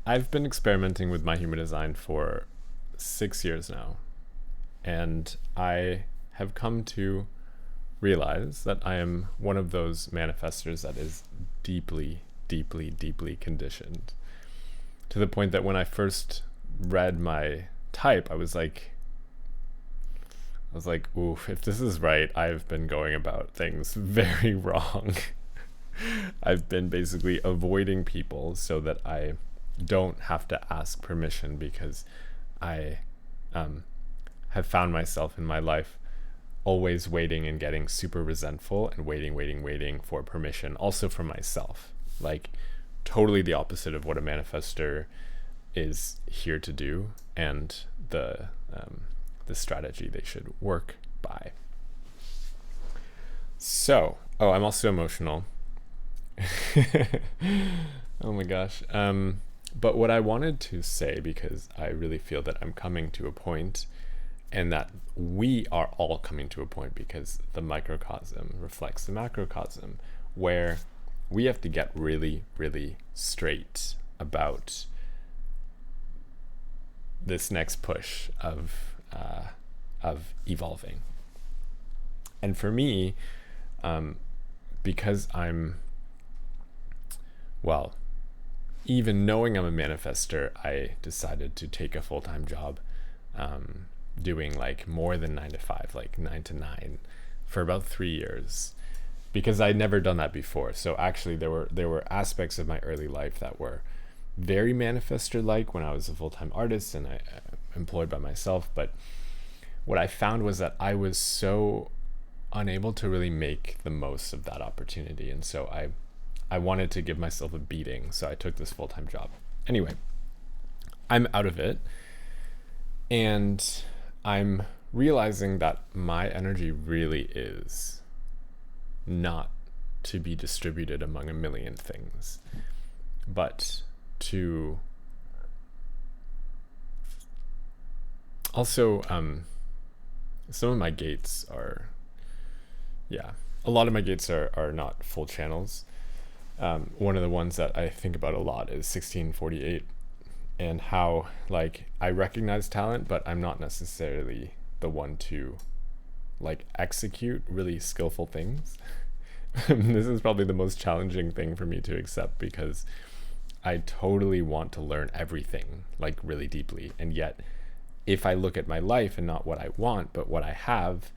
I've been experimenting with my human design for 6 years now, and I have come to realize that I am one of those manifestors that is deeply, deeply, deeply conditioned, to the point that when I first read my type, I was like, oof, if this is right, I've been going about things very wrong. I've been basically avoiding people so that I don't have to ask permission, because I have found myself in my life always waiting and getting super resentful and waiting for permission, also from myself. Like, totally the opposite of what a manifestor is here to do, and the strategy they should work by. So, I'm also emotional. Oh my gosh. But what I wanted to say, because I really feel that I'm coming to a point, and that we are all coming to a point, because the microcosm reflects the macrocosm, where we have to get really, really straight about this next push of evolving. And for me, because even knowing I'm a manifestor, I decided to take a full-time job, doing like more than 9 to 5, like 9 to 9, for about 3 years, because I'd never done that before. So actually there were aspects of my early life that were very manifestor-like when I was a full-time artist and I employed by myself. But what I found was that I was so unable to really make the most of that opportunity. And so I wanted to give myself a beating. So I took this full-time job. Anyway, I'm out of it. And I'm realizing that my energy really is not to be distributed among a million things, but to also, some of my gates are, a lot of my gates are not full channels. One of the ones that I think about a lot is 1648, and how, like, I recognize talent, but I'm not necessarily the one to, like, execute really skillful things. This is probably the most challenging thing for me to accept, because I totally want to learn everything, like, really deeply. And yet, if I look at my life and not what I want, but what I have,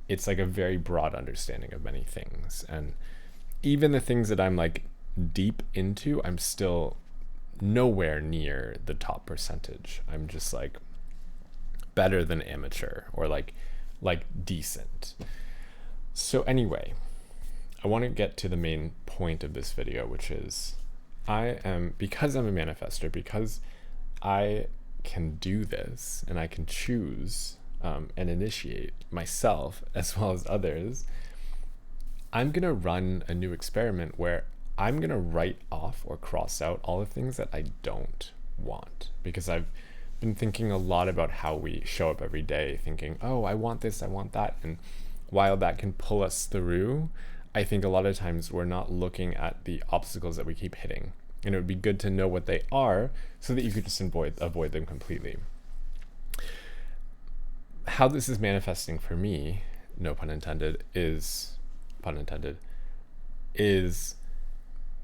it's like a very broad understanding of many things. And even the things that I'm like deep into, I'm still nowhere near the top percentage. I'm just like better than amateur, or like decent. So anyway, I want to get to the main point of this video, which is because I'm a manifestor, because I can do this and I can choose and initiate myself as well as others, I'm going to run a new experiment where I'm going to write off or cross out all the things that I don't want, because I've been thinking a lot about how we show up every day thinking, oh, I want this, I want that. And while that can pull us through, I think a lot of times we're not looking at the obstacles that we keep hitting. And it would be good to know what they are so that you could just avoid them completely. How this is manifesting for me, no pun intended, is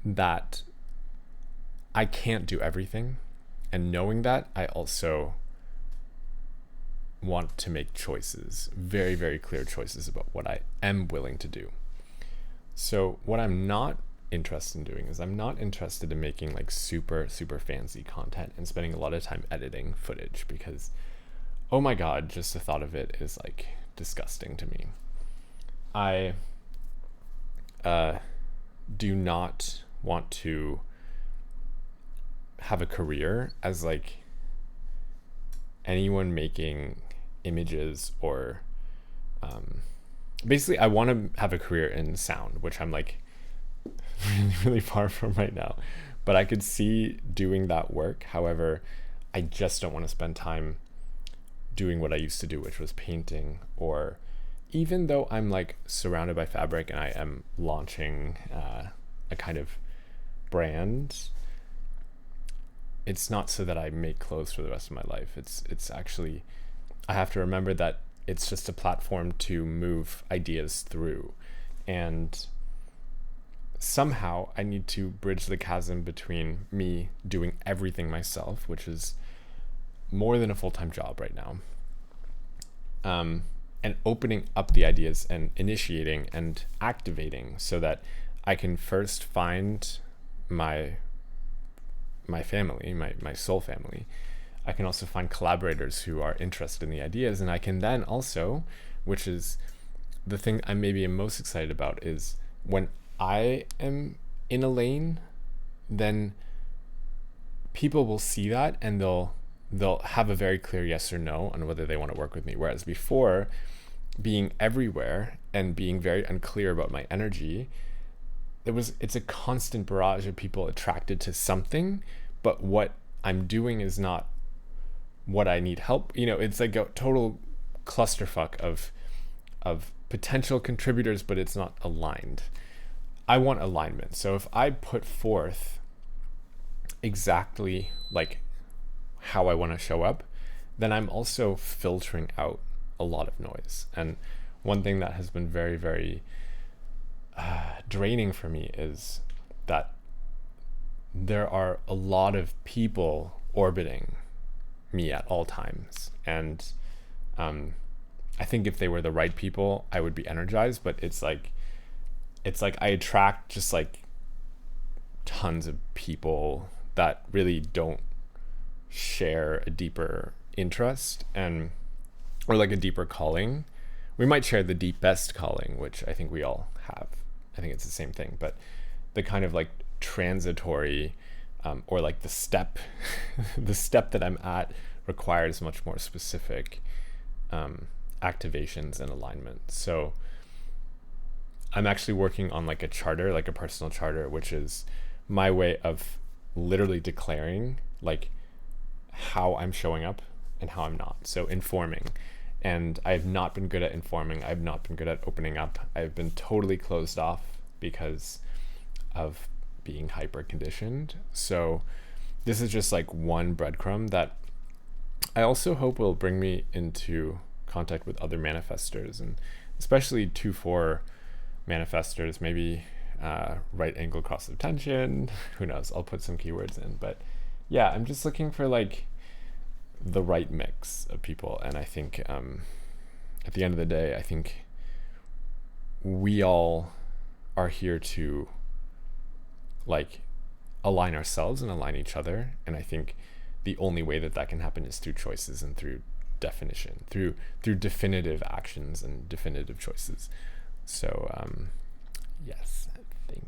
that I can't do everything. And knowing that, I also want to make choices, very, very clear choices about what I am willing to do. So what I'm not interested in doing is I'm not interested in making like super, super fancy content and spending a lot of time editing footage, because, oh my God, just the thought of it is like disgusting to me. I do not want to have a career as like anyone making images, or basically I want to have a career in sound, which I'm like really, really far from right now, but I could see doing that work. However, I just don't want to spend time doing what I used to do, which was painting. Or even though I'm like surrounded by fabric and I am launching a kind of brand, it's not so that I make clothes for the rest of my life. It's actually, I have to remember that it's just a platform to move ideas through. And somehow I need to bridge the chasm between me doing everything myself, which is more than a full-time job right now, and opening up the ideas and initiating and activating so that I can first find my family, my soul family. I can also find collaborators who are interested in the ideas, and I can then also, which is the thing I maybe am most excited about, is when I am in a lane, then people will see that and they'll have a very clear yes or no on whether they want to work with me. Whereas before, being everywhere and being very unclear about my energy, it's a constant barrage of people attracted to something, but what I'm doing is not what I need help. It's like a total clusterfuck of potential contributors, but it's not aligned. I want alignment. So if I put forth exactly like how I want to show up, then I'm also filtering out a lot of noise. And one thing that has been very, very draining for me is that there are a lot of people orbiting me at all times. And I think if they were the right people, I would be energized, but it's like I attract just like tons of people that really don't share a deeper interest or like a deeper calling. We might share the deepest calling, which I think we all have. I think it's the same thing, but the kind of like transitory or like the step that I'm at requires much more specific activations and alignment. So I'm actually working on like a charter, like a personal charter, which is my way of literally declaring like how I'm showing up and how I'm not. So informing. And I have not been good at informing. I've not been good at opening up. I've been totally closed off because of being hyper conditioned. So this is just like one breadcrumb that I also hope will bring me into contact with other manifestors, and especially 2-4 manifestors, maybe right angle cross of tension. Who knows? I'll put some keywords in. But yeah, I'm just looking for like the right mix of people. And I think at the end of the day, I think we all are here to like align ourselves and align each other. And I think the only way that can happen is through choices and through definition, through definitive actions and definitive choices. So yes, thank